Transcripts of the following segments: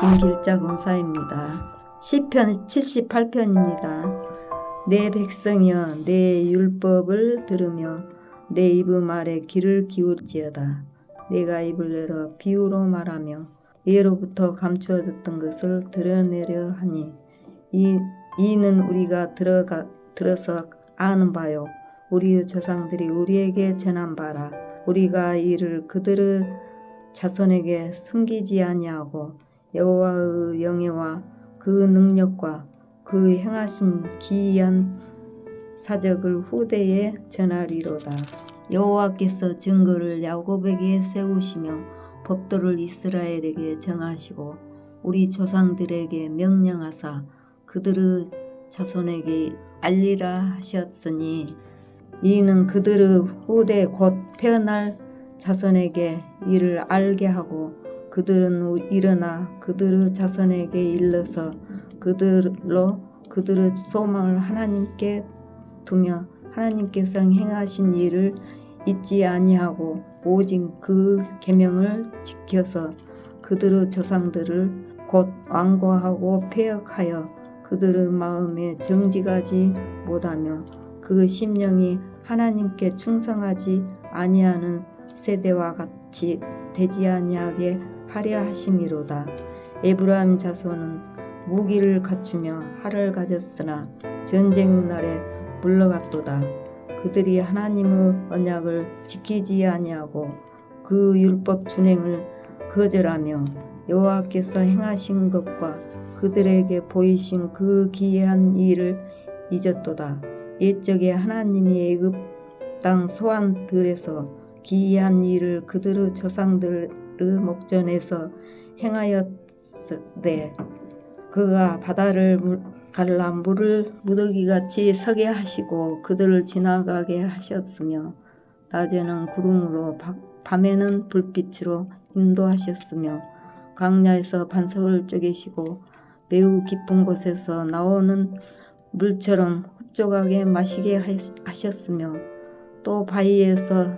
김길자 권사입니다. 시편 78편입니다. 내 백성이여 내 율법을 들으며 내 입음 아래 귀를 기울지어다. 내가 입을 열어 비유로 말하며 예로부터 감추어졌던 것을 드러내려 하니 이는 우리가 들어서 아는 바요 우리의 조상들이 우리에게 전한 바라. 우리가 이를 그들의 자손에게 숨기지 아니하고 여호와의 영예와 그 능력과 그 행하신 기이한 사적을 후대에 전하리로다. 여호와께서 증거를 야곱에게 세우시며 법도를 이스라엘에게 정하시고 우리 조상들에게 명령하사 그들의 자손에게 알리라 하셨으니 이는 그들의 후대 곧 태어날 자손에게 이를 알게 하고 그들은 일어나 그들의 자손에게 일러서 그들로 그들의 소망을 하나님께 두며 하나님께서 행하신 일을 잊지 아니하고 오직 그 계명을 지켜서 그들의 조상들을 곧 완고하고 폐역하여 그들의 마음에 정직하지 못하며 그 심령이 하나님께 충성하지 아니하는 세대와 같이 되지 아니하게 하려 하심이로다. 에브라임 자손은 무기를 갖추며 활을 가졌으나 전쟁의 날에 물러갔도다. 그들이 하나님의 언약을 지키지 아니하고 그 율법 준행을 거절하며 여호와께서 행하신 것과 그들에게 보이신 그 기이한 일을 잊었도다. 옛적에 하나님이 애굽 땅 소환들에서 기이한 일을 그들의 조상들의 목전에서 행하였으되 그가 바다를 갈라 물을 무더기같이 서게 하시고 그들을 지나가게 하셨으며 낮에는 구름으로 밤에는 불빛으로 인도하셨으며 광야에서 반석을 쪼개시고 매우 깊은 곳에서 나오는 물처럼 흡족하게 마시게 하셨으며 또 바위에서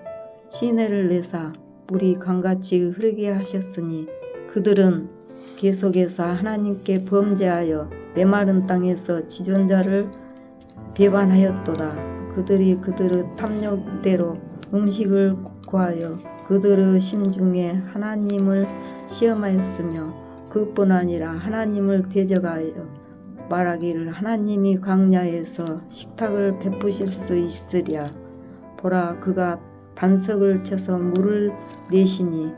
시내를 내사 물이 강같이 흐르게 하셨으니 그들은 계속해서 하나님께 범죄하여 메마른 땅에서 지존자를 배반하였도다. 그들이 그들의 탐욕대로 음식을 구하여 그들의 심중에 하나님을 시험하였으며 그뿐 아니라 하나님을 대적하여 말하기를 하나님이 광야에서 식탁을 베푸실 수 있으랴. 보라 그가 반석을 쳐서 물을 내시니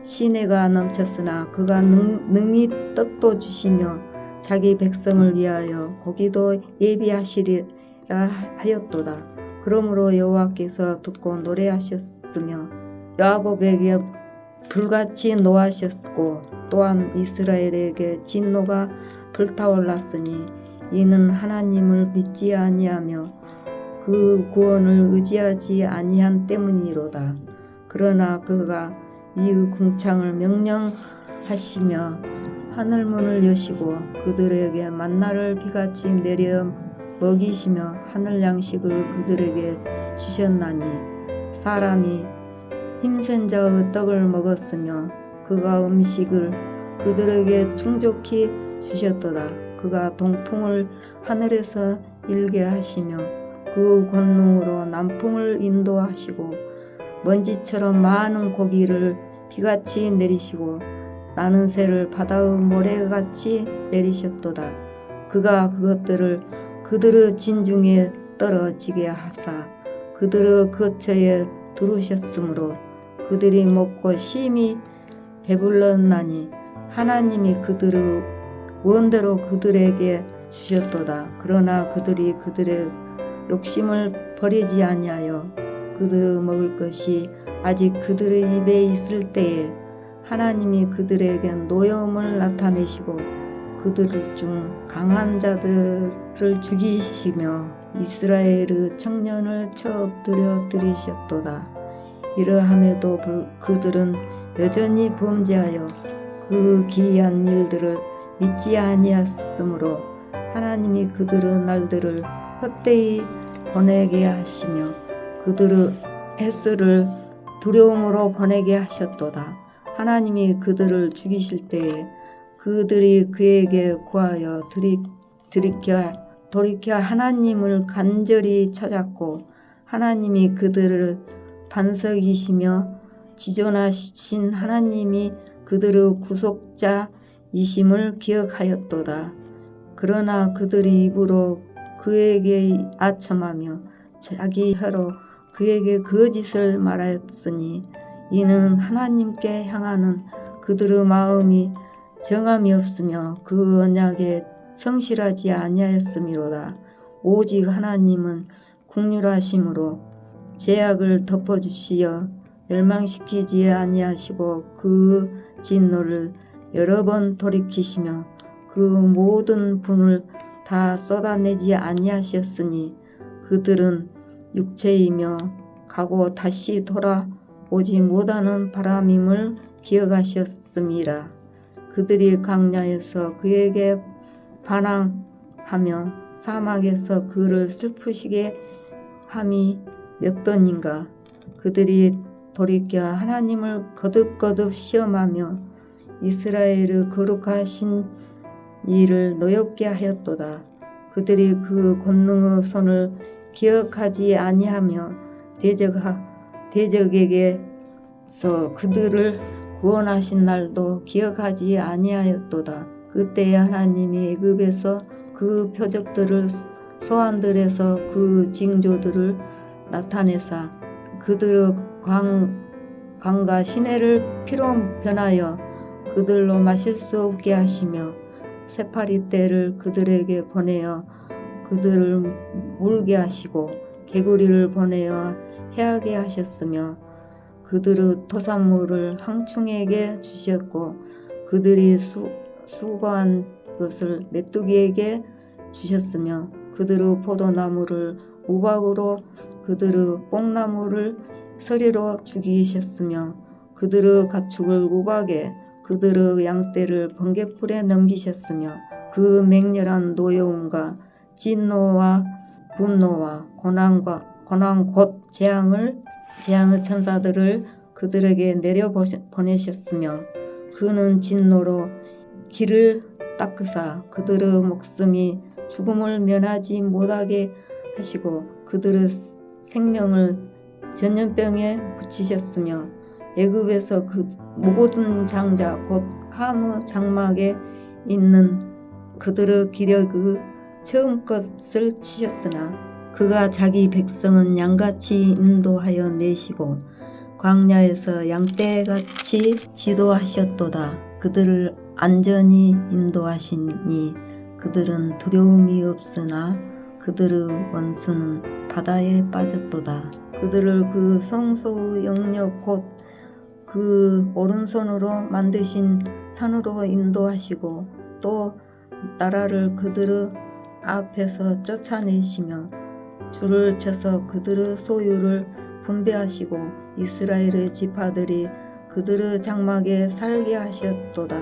시내가 넘쳤으나 그가 능히 떡도 주시며 자기 백성을 위하여 고기도 예비하시리라 하였도다. 그러므로 여호와께서 듣고 노래하셨으며 야곱에게 불같이 노하셨고 또한 이스라엘에게 진노가 불타올랐으니 이는 하나님을 믿지 아니하며 그 구원을 의지하지 아니한 때문이로다. 그러나 그가 이의 궁창을 명령하시며 하늘문을 여시고 그들에게 만나를 비같이 내려 먹이시며 하늘 양식을 그들에게 주셨나니 사람이 힘센 자의 떡을 먹었으며 그가 음식을 그들에게 충족히 주셨도다. 그가 동풍을 하늘에서 일게 하시며 그 권능으로 남풍을 인도하시고 먼지처럼 많은 고기를 비같이 내리시고 나는 새를 바다의 모래같이 내리셨도다. 그가 그것들을 그들의 진중에 떨어지게 하사 그들의 거처에 두르셨으므로 그들이 먹고 심히 배불렀나니 하나님이 그들의 원대로 그들에게 주셨도다. 그러나 그들이 그들의 욕심을 버리지 아니하여 그들의 먹을 것이 아직 그들의 입에 있을 때에 하나님이 그들에게 노여움을 나타내시고 그들 중 강한 자들을 죽이시며 이스라엘의 청년을 쳐엎드려 들이셨도다. 이러함에도 그들은 여전히 범죄하여 그 기이한 일들을 믿지 아니하였으므로 하나님이 그들의 날들을 헛되이 보내게 하시며 그들의 횟수를 두려움으로 보내게 하셨도다. 하나님이 그들을 죽이실 때에 그들이 그에게 구하여 돌이켜 하나님을 간절히 찾았고 하나님이 그들을 반석이시며 지존하신 하나님이 그들의 구속자이심을 기억하였도다. 그러나 그들이 입으로 그에게 아첨하며 자기 혀로 그에게 거짓을 말하였으니 이는 하나님께 향하는 그들의 마음이 정함이 없으며 그 언약에 성실하지 아니하였음이로다. 오직 하나님은 긍휼하심으로 죄악을 덮어주시어 멸망시키지 아니하시고 그 진노를 여러 번 돌이키시며 그 모든 분을 다 쏟아내지 아니하셨으니 그들은 육체이며 가고 다시 돌아오지 못하는 바람임을 기억하셨음이라. 그들이 광야에서 그에게 반항하며 사막에서 그를 슬프시게 함이 몇 번인가. 그들이 돌이켜 하나님을 거듭거듭 시험하며 이스라엘의 거룩하신 이를 노엽게 하였도다. 그들이 그 권능의 손을 기억하지 아니하며 대적에게서 그들을 구원하신 날도 기억하지 아니하였도다. 그때에 하나님이 애굽에서 그 표적들을 소환들에서 그 징조들을 나타내사 그들의 강과 시내를 피로 변하여 그들로 마실 수 없게 하시며 새파리 떼를 그들에게 보내어 그들을 물게 하시고 개구리를 보내어 해하게 하셨으며 그들의 토산물을 항충에게 주셨고 그들이 수거한 것을 메뚜기에게 주셨으며 그들의 포도나무를 우박으로 그들의 뽕나무를 서리로 죽이셨으며 그들의 가축을 우박에 그들의 양떼를 번개불에 넘기셨으며 그 맹렬한 노여움과 진노와 분노와 고난 곧 재앙의 천사들을 그들에게 내려 보내셨으며 그는 진노로 길을 닦으사 그들의 목숨이 죽음을 면하지 못하게 하시고 그들의 생명을 전염병에 붙이셨으며 애굽에서 그 모든 장자 곧 함의 장막에 있는 그들의 기력의 처음 것을 치셨으나 그가 자기 백성은 양같이 인도하여 내시고 광야에서 양떼같이 지도하셨도다. 그들을 안전히 인도하시니 그들은 두려움이 없으나 그들의 원수는 바다에 빠졌도다. 그들을 그 성소의 영역 곧 그 오른손으로 만드신 산으로 인도하시고 또 나라를 그들의 앞에서 쫓아내시며 줄을 쳐서 그들의 소유를 분배하시고 이스라엘의 지파들이 그들의 장막에 살게 하셨도다.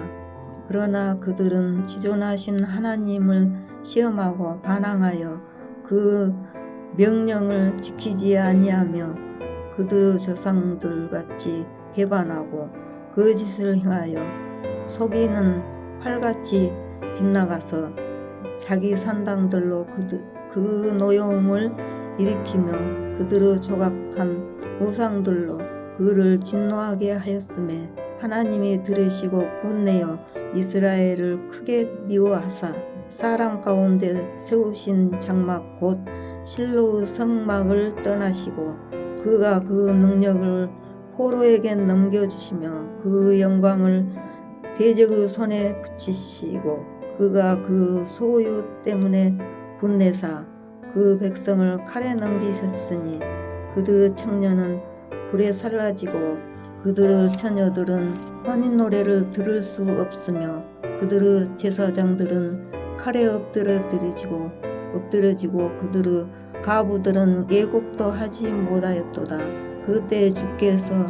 그러나 그들은 지존하신 하나님을 시험하고 반항하여 그 명령을 지키지 아니하며 그들의 조상들같이 배반하고 거짓을 행하여 속이는 활같이 빗나가서 자기 산당들로 그 노여움을 일으키며 그들의 조각한 우상들로 그를 진노하게 하였음에 하나님이 들으시고 분내어 이스라엘을 크게 미워하사 사람 가운데 세우신 장막 곧 실로의 성막을 떠나시고 그가 그 능력을 포로에게 넘겨주시며 그 영광을 대적의 손에 붙이시고 그가 그 소유 때문에 분내사 그 백성을 칼에 넘기셨으니 그들의 청년은 불에 살라지고 그들의 처녀들은 혼인 노래를 들을 수 없으며 그들의 제사장들은 칼에 엎드러지고 그들의 가부들은 애곡도 하지 못하였도다. 그때 주께서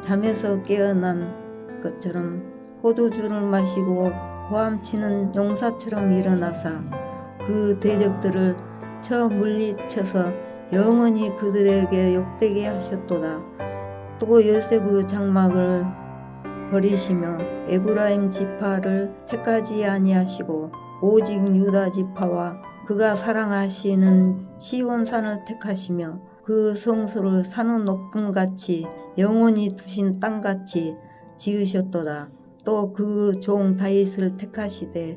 잠에서 깨어난 것처럼 포도주를 마시고 고함치는 용사처럼 일어나사 그 대적들을 쳐 물리쳐서 영원히 그들에게 욕되게 하셨도다. 또 요셉의 장막을 버리시며 에브라임 지파를 택하지 아니하시고 오직 유다 지파와 그가 사랑하시는 시온산을 택하시며 그 성소를 산은 높음같이 영원히 두신 땅같이 지으셨도다. 또 그 종 다윗을 택하시되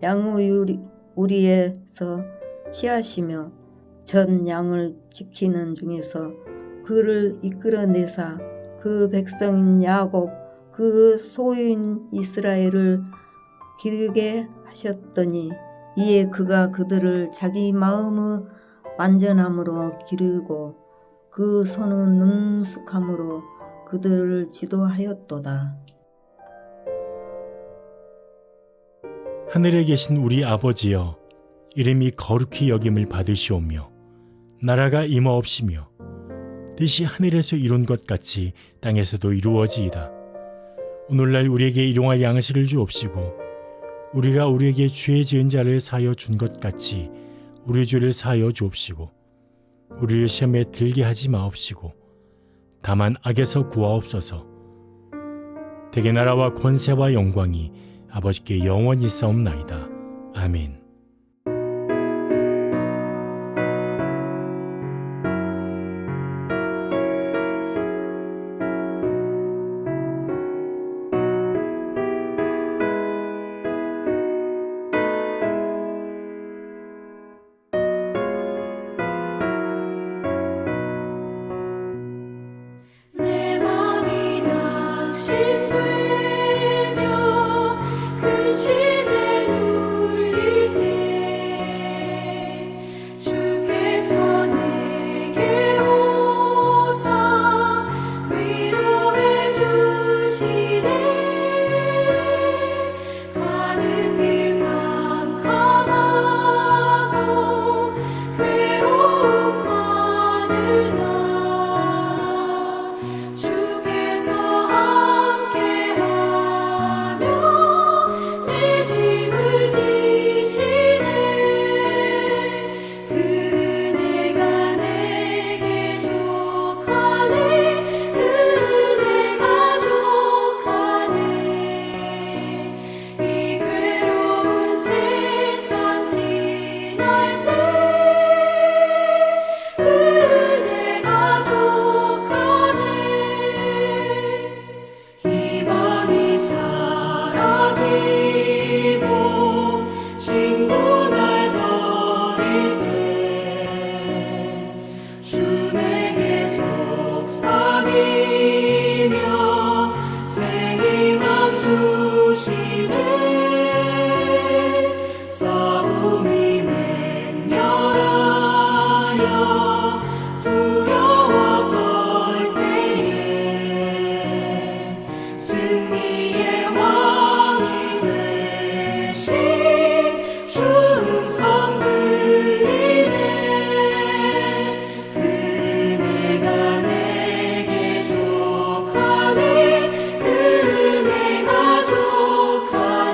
양의 우리에서 취하시며 전 양을 지키는 중에서 그를 이끌어내사 그 백성인 야곱 그 소유인 이스라엘을 기르게 하셨더니 이에 그가 그들을 자기 마음의 완전함으로 기르고 그 손의 능숙함으로 그들을 지도하였도다. 하늘에 계신 우리 아버지여, 이름이 거룩히 여김을 받으시오며 나라가 임하옵시며 뜻이 하늘에서 이룬 것 같이 땅에서도 이루어지이다. 오늘날 우리에게 일용할 양식을 주옵시고 우리가 우리에게 죄 지은 자를 사하여 준 것 같이 우리 죄를 사하여 주옵시고 우리를 시험에 들게 하지 마옵시고 다만 악에서 구하옵소서. 대개 나라와 권세와 영광이 아버지께 영원히 있사옵나이다. 아멘. 내 맘이 낙심되며 근심에 눌릴 때 주께서 내게 오사 위로해 주시네. 가는 길 캄캄하고 괴로움 많으나 주께서 함께하며 내 짐을 지시네. 그네가 내게 족하네. 그네가 족하네. 이 괴로운 세상 지날 때 그네가 족하네. 희망이 사라지고 친구 날 버릴 때 주 내게 속삭이며 새 희망 주시네. 싸움이 맹렬하여 두려워 떨 때에 승리의 왕이 되신 주 음성 들리네. 그네가 내게 족하네. 그네가 족하네.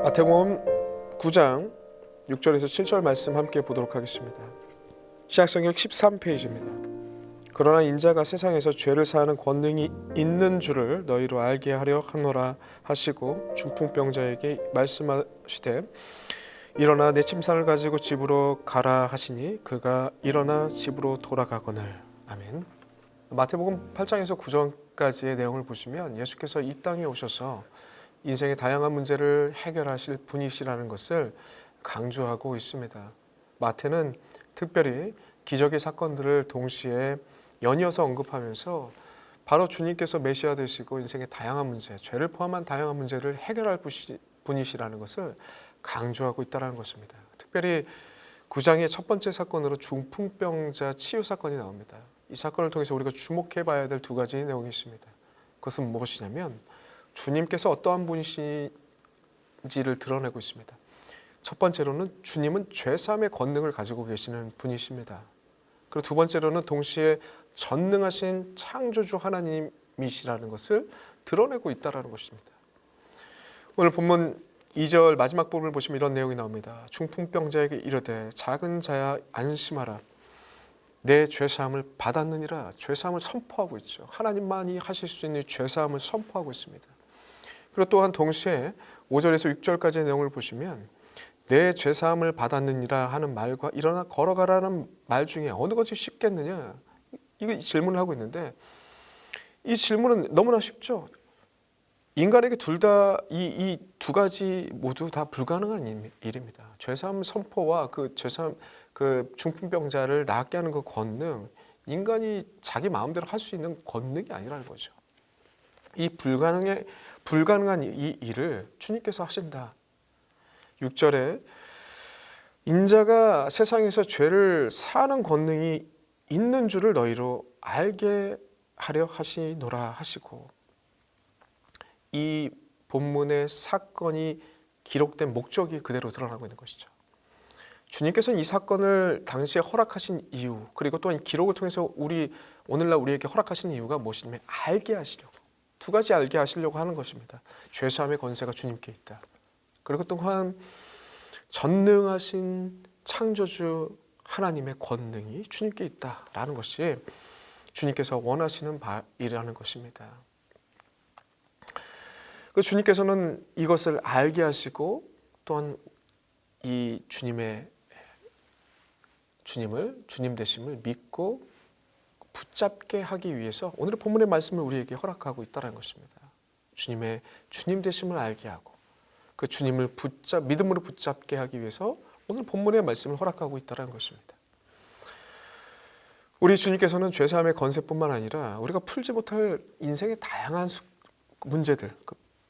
마태복음 9장 6절에서 7절 말씀 함께 보도록 하겠습니다. 신약성경 13페이지입니다. 그러나 인자가 세상에서 죄를 사하는 권능이 있는 줄을 너희로 알게 하려 하노라 하시고 중풍병자에게 말씀하시되 일어나 내 침상을 가지고 집으로 가라 하시니 그가 일어나 집으로 돌아가거늘. 아멘. 마태복음 8장에서 9장까지의 내용을 보시면 예수께서 이 땅에 오셔서 인생의 다양한 문제를 해결하실 분이시라는 것을 강조하고 있습니다. 마태는 특별히 기적의 사건들을 동시에 연이어서 언급하면서 바로 주님께서 메시아 되시고 인생의 다양한 문제, 죄를 포함한 다양한 문제를 해결할 분이시라는 것을 강조하고 있다는 것입니다. 특별히 9장의 첫 번째 사건으로 중풍병자 치유 사건이 나옵니다. 이 사건을 통해서 우리가 주목해 봐야 될 두 가지 내용이 있습니다. 그것은 무엇이냐면 주님께서 어떠한 분이신지를 드러내고 있습니다. 첫 번째로는 주님은 죄사함의 권능을 가지고 계시는 분이십니다. 그리고 두 번째로는 동시에 전능하신 창조주 하나님이시라는 것을 드러내고 있다는 것입니다. 오늘 본문 2절 마지막 부분을 보시면 이런 내용이 나옵니다. 중풍병자에게 이르되 작은 자야 안심하라. 내 죄사함을 받았느니라. 죄사함을 선포하고 있죠. 하나님만이 하실 수 있는 죄사함을 선포하고 있습니다. 그리고 또한 동시에 5절에서 6절까지의 내용을 보시면 내 죄사함을 받았느니라 하는 말과 일어나 걸어가라는 말 중에 어느 것이 쉽겠느냐, 이거 질문을 하고 있는데 이 질문은 너무나 쉽죠. 인간에게 둘 다 이 두 가지 모두 다 불가능한 일입니다. 죄사함 선포와 그 죄사함 그 중풍병자를 낫게 하는 그 권능, 인간이 자기 마음대로 할 수 있는 권능이 아니라는 거죠. 이 불가능한 이 일을 주님께서 하신다. 6절에 인자가 세상에서 죄를 사하는 권능이 있는 줄을 너희로 알게 하려 하시노라 하시고, 이 본문의 사건이 기록된 목적이 그대로 드러나고 있는 것이죠. 주님께서는 이 사건을 당시에 허락하신 이유, 그리고 또한 기록을 통해서 오늘날 우리에게 허락하신 이유가 무엇이냐면 알게 하시려고, 두 가지 알게 하시려고 하는 것입니다. 죄사함의 권세가 주님께 있다. 그리고 또한 전능하신 창조주 하나님의 권능이 주님께 있다라는 것이 주님께서 원하시는 바이라는 것입니다. 그 주님께서는 이것을 알게 하시고 또한 이 주님 되심을 믿고 붙잡게 하기 위해서 오늘의 본문의 말씀을 우리에게 허락하고 있다는 것입니다. 주님의 주님 되심을 알게 하고 그 주님을 믿음으로 붙잡게 하기 위해서 오늘 본문의 말씀을 허락하고 있다는 것입니다. 우리 주님께서는 죄사함의 권세뿐만 아니라 우리가 풀지 못할 인생의 다양한 문제들,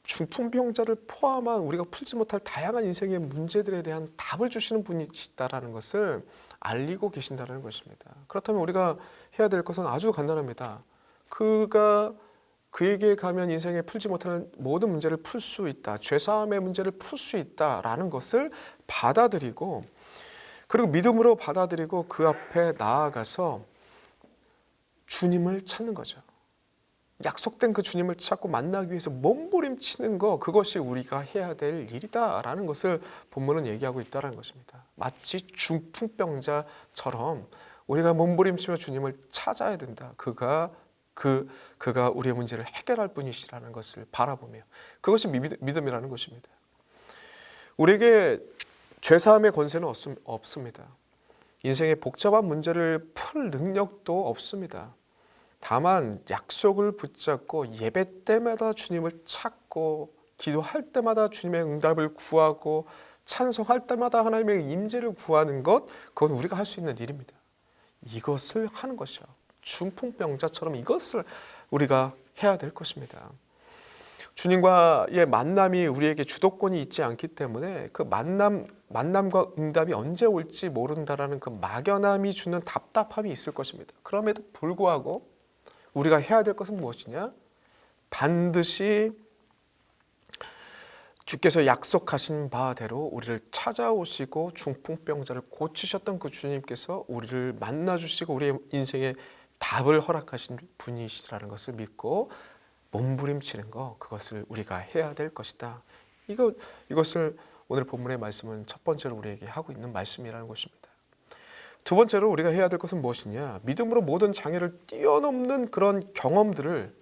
중풍병자를 포함한 우리가 풀지 못할 다양한 인생의 문제들에 대한 답을 주시는 분이시다라는 것을 알리고 계신다는 것입니다. 그렇다면 우리가 해야 될 것은 아주 간단합니다. 그에게 가면 인생에 풀지 못하는 모든 문제를 풀 수 있다. 죄사함의 문제를 풀 수 있다라는 것을 받아들이고, 그리고 믿음으로 받아들이고 그 앞에 나아가서 주님을 찾는 거죠. 약속된 그 주님을 찾고 만나기 위해서 몸부림치는 거, 그것이 우리가 해야 될 일이다라는 것을 본문은 얘기하고 있다는 것입니다. 마치 중풍병자처럼 우리가 몸부림치며 주님을 찾아야 된다. 그가 우리의 문제를 해결할 분이시라는 것을 바라보며, 그것이 믿음이라는 것입니다. 우리에게 죄사함의 권세는 없습니다. 인생의 복잡한 문제를 풀 능력도 없습니다. 다만 약속을 붙잡고 예배 때마다 주님을 찾고 기도할 때마다 주님의 응답을 구하고 찬송할 때마다 하나님의 임재를 구하는 것, 그건 우리가 할 수 있는 일입니다. 이것을 하는 것이요. 중풍병자처럼 이것을 우리가 해야 될 것입니다. 주님과의 만남이 우리에게 주도권이 있지 않기 때문에 그 만남과 응답이 언제 올지 모른다라는 그 막연함이 주는 답답함이 있을 것입니다. 그럼에도 불구하고 우리가 해야 될 것은 무엇이냐? 반드시 주께서 약속하신 바대로 우리를 찾아오시고 중풍병자를 고치셨던 그 주님께서 우리를 만나주시고 우리의 인생에 답을 허락하신 분이시라는 것을 믿고 몸부림치는 것, 그것을 우리가 해야 될 것이다. 이것을 오늘 본문의 말씀은 첫 번째로 우리에게 하고 있는 말씀이라는 것입니다. 두 번째로 우리가 해야 될 것은 무엇이냐? 믿음으로 모든 장애를 뛰어넘는 그런 경험들을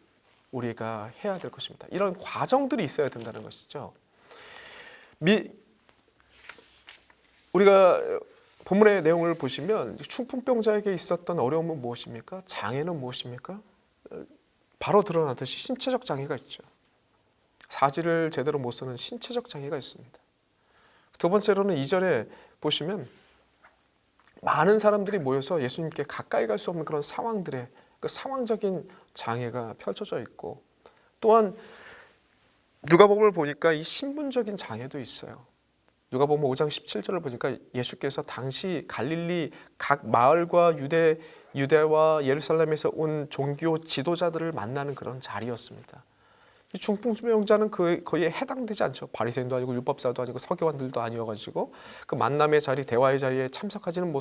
우리가 해야 될 것입니다. 이런 과정들이 있어야 된다는 것이죠. 우리가 본문의 내용을 보시면 중풍병자에게 있었던 어려움은 무엇입니까? 장애는 무엇입니까? 바로 드러나듯이 신체적 장애가 있죠. 사지를 제대로 못 쓰는 신체적 장애가 있습니다. 두 번째로는 2절에 보시면 많은 사람들이 모여서 예수님께 가까이 갈 수 없는 그런 상황들의 그 상황적인 장애가 펼쳐져 있고, 또한 누가복음을 보니까 이 신분적인 장애도 있어요. 누가복음 5장 17절을 보니까 예수께서 당시 갈릴리 각 마을과 유대와 예루살렘에서 온 종교 지도자들을 만나는 그런 자리였습니다. 이 중풍병자는 거기에 해당되지 않죠. 바리새인도 아니고 율법사도 아니고 서기관들도 아니어가지고 그 만남의 자리, 대화의 자리에 참석하지는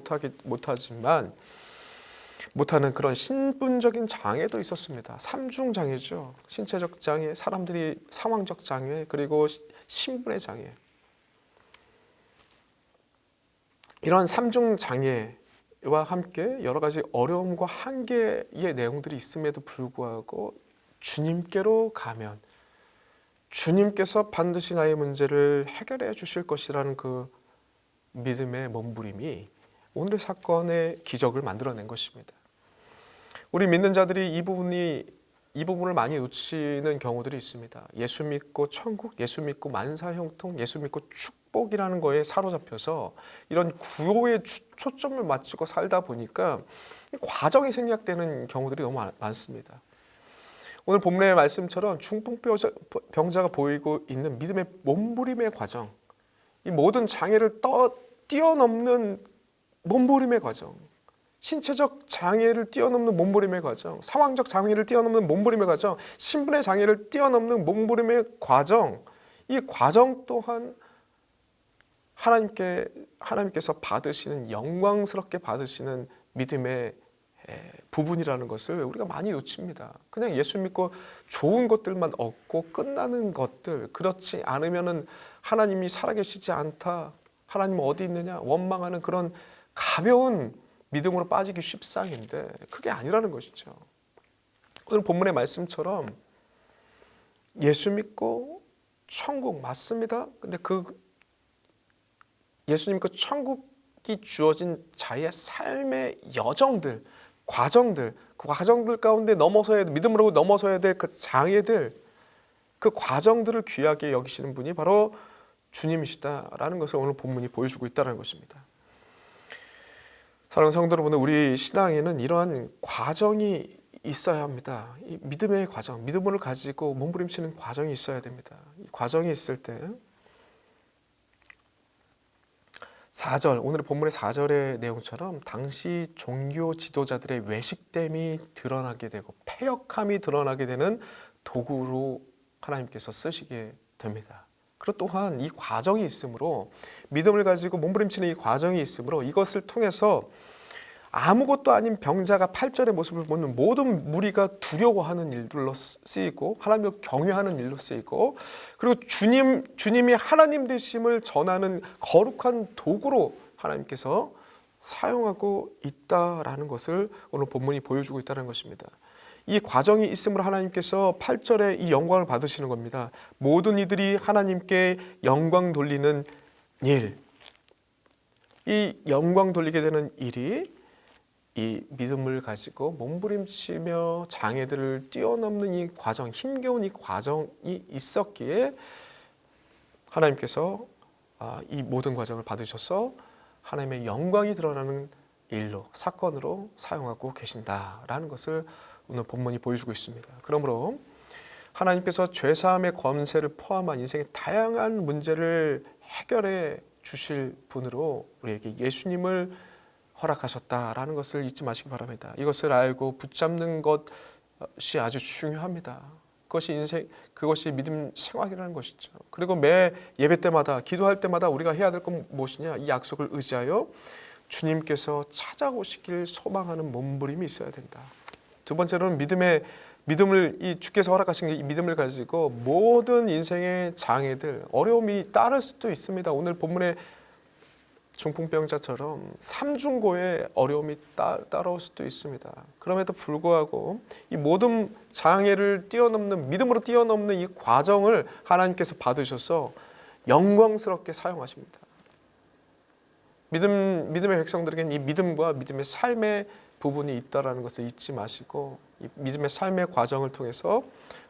못하는 그런 신분적인 장애도 있었습니다. 삼중 장애죠. 신체적 장애, 사람들이 상황적 장애, 그리고 신분의 장애. 이러한 삼중 장애와 함께 여러 가지 어려움과 한계의 내용들이 있음에도 불구하고 주님께로 가면 주님께서 반드시 나의 문제를 해결해 주실 것이라는 그 믿음의 몸부림이 오늘의 사건의 기적을 만들어낸 것입니다. 우리 믿는 자들이 이 부분을 많이 놓치는 경우들이 있습니다. 예수 믿고 천국, 예수 믿고 만사형통, 예수 믿고 축복이라는 거에 사로잡혀서 이런 구호에 초점을 맞추고 살다 보니까 과정이 생략되는 경우들이 너무 많습니다. 오늘 본문의 말씀처럼 중풍병자가 보이고 있는 믿음의 몸부림의 과정, 이 모든 장애를 뛰어넘는 몸부림의 과정, 신체적 장애를 뛰어넘는 몸부림의 과정, 상황적 장애를 뛰어넘는 몸부림의 과정, 신분의 장애를 뛰어넘는 몸부림의 과정, 이 과정 또한 하나님께서 받으시는, 영광스럽게 받으시는 믿음의 부분이라는 것을 우리가 많이 놓칩니다. 그냥 예수 믿고 좋은 것들만 얻고 끝나는 것들, 그렇지 않으면은 하나님이 살아계시지 않다, 하나님 어디 있느냐 원망하는 그런 가벼운 믿음으로 빠지기 쉽상인데 그게 아니라는 것이죠. 오늘 본문의 말씀처럼 예수 믿고 천국 맞습니다. 근데 그 예수 믿고 천국이 주어진 자의 삶의 여정들, 과정들, 그 과정들 가운데 믿음으로 넘어서야 될 그 장애들, 그 과정들을 귀하게 여기시는 분이 바로 주님이시다라는 것을 오늘 본문이 보여주고 있다는 것입니다. 사랑하는 성도 여러분, 우리 신앙에는 이러한 과정이 있어야 합니다. 이 믿음의 과정, 믿음을 가지고 몸부림치는 과정이 있어야 됩니다. 이 과정이 있을 때 4절, 오늘 본문의 4절의 내용처럼 당시 종교 지도자들의 외식됨이 드러나게 되고 패역함이 드러나게 되는 도구로 하나님께서 쓰시게 됩니다. 그리고 또한 이 과정이 있으므로, 믿음을 가지고 몸부림치는 이 과정이 있으므로 이것을 통해서 아무것도 아닌 병자가 8절의 모습을 보는 모든 무리가 두려워하는 일들로 쓰이고 하나님을 경외하는 일로 쓰이고, 그리고 주님이 하나님 되심을 전하는 거룩한 도구로 하나님께서 사용하고 있다라는 것을 오늘 본문이 보여주고 있다는 것입니다. 이 과정이 있으므로 하나님께서 8절에 이 영광을 받으시는 겁니다. 모든 이들이 하나님께 영광 돌리는 일, 이 영광 돌리게 되는 일이 이 믿음을 가지고 몸부림치며 장애들을 뛰어넘는 이 과정, 힘겨운 이 과정이 있었기에 하나님께서 이 모든 과정을 받으셔서 하나님의 영광이 드러나는 일로, 사건으로 사용하고 계신다라는 것을 오늘 본문이 보여주고 있습니다. 그러므로 하나님께서 죄사함의 권세를 포함한 인생의 다양한 문제를 해결해 주실 분으로 우리에게 예수님을 허락하셨다라는 것을 잊지 마시기 바랍니다. 이것을 알고 붙잡는 것이 아주 중요합니다. 그것이 믿음 생활이라는 것이죠. 그리고 매 예배 때마다, 기도할 때마다 우리가 해야 될 건 무엇이냐? 이 약속을 의지하여 주님께서 찾아오시길 소망하는 몸부림이 있어야 된다. 두 번째로는 믿음의 믿음을 이 주께서 허락하신 이 믿음을 가지고 모든 인생의 장애들, 어려움이 따를 수도 있습니다. 오늘 본문의 중풍병자처럼 삼중고의 어려움이 따라올 수도 있습니다. 그럼에도 불구하고 이 모든 장애를 뛰어넘는, 믿음으로 뛰어넘는 이 과정을 하나님께서 받으셔서 영광스럽게 사용하십니다. 믿음의 백성들에게는 이 믿음과 믿음의 삶의 부분이 있다라는 것을 잊지 마시고, 이 믿음의 삶의 과정을 통해서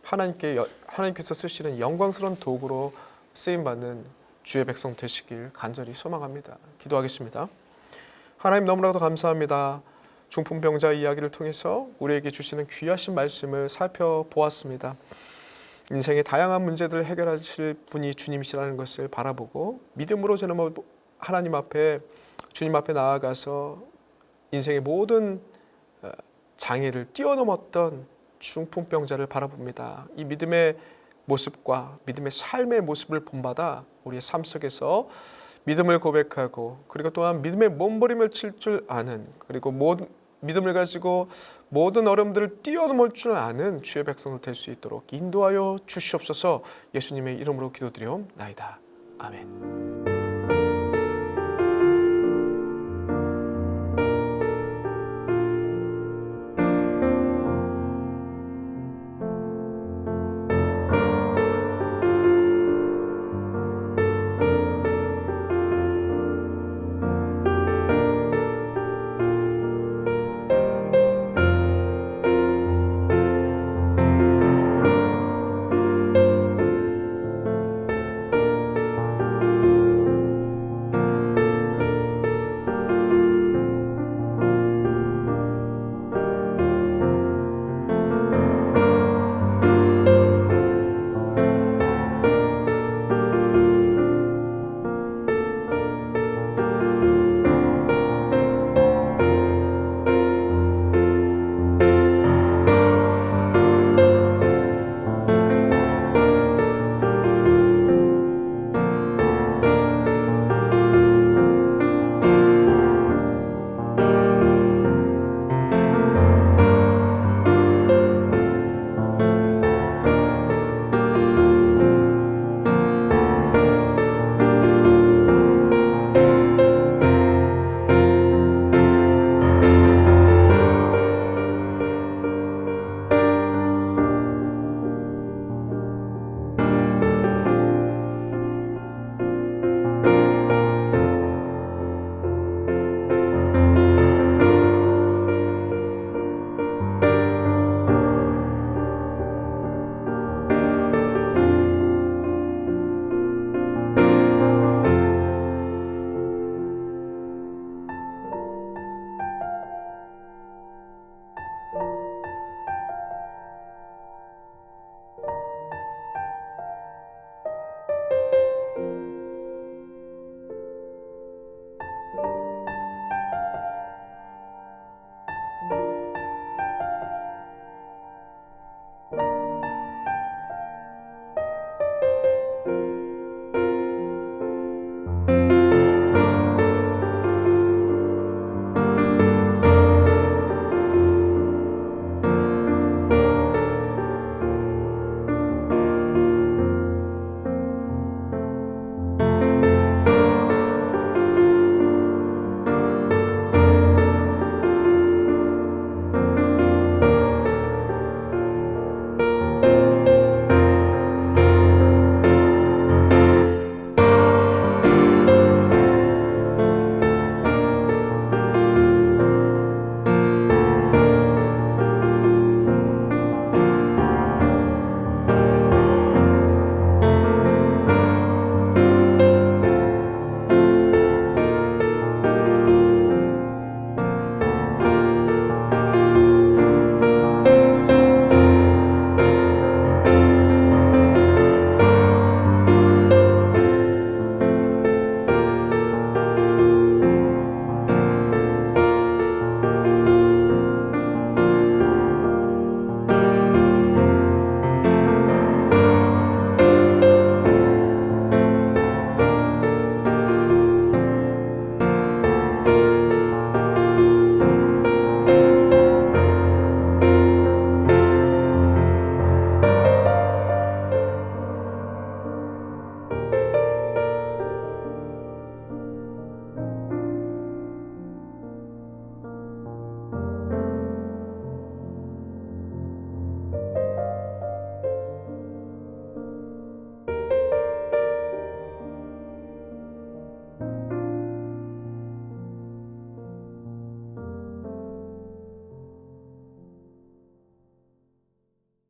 하나님께서 쓰시는 영광스러운 도구로 쓰임받는 주의 백성 되시길 간절히 소망합니다. 기도하겠습니다. 하나님, 너무나도 감사합니다. 중풍병자 이야기를 통해서 우리에게 주시는 귀하신 말씀을 살펴보았습니다. 인생의 다양한 문제들을 해결하실 분이 주님이시라는 것을 바라보고 믿음으로 저는 하나님 앞에, 주님 앞에 나아가서 인생의 모든 장애를 뛰어넘었던 중풍병자를 바라봅니다. 이 믿음의 모습과 믿음의 삶의 모습을 본받아 우리의 삶 속에서 믿음을 고백하고, 그리고 또한 믿음의 몸부림을 칠 줄 아는, 그리고 믿음을 가지고 모든 어려움들을 뛰어넘을 줄 아는 주의 백성을 될 수 있도록 인도하여 주시옵소서. 예수님의 이름으로 기도드리옵나이다. 아멘.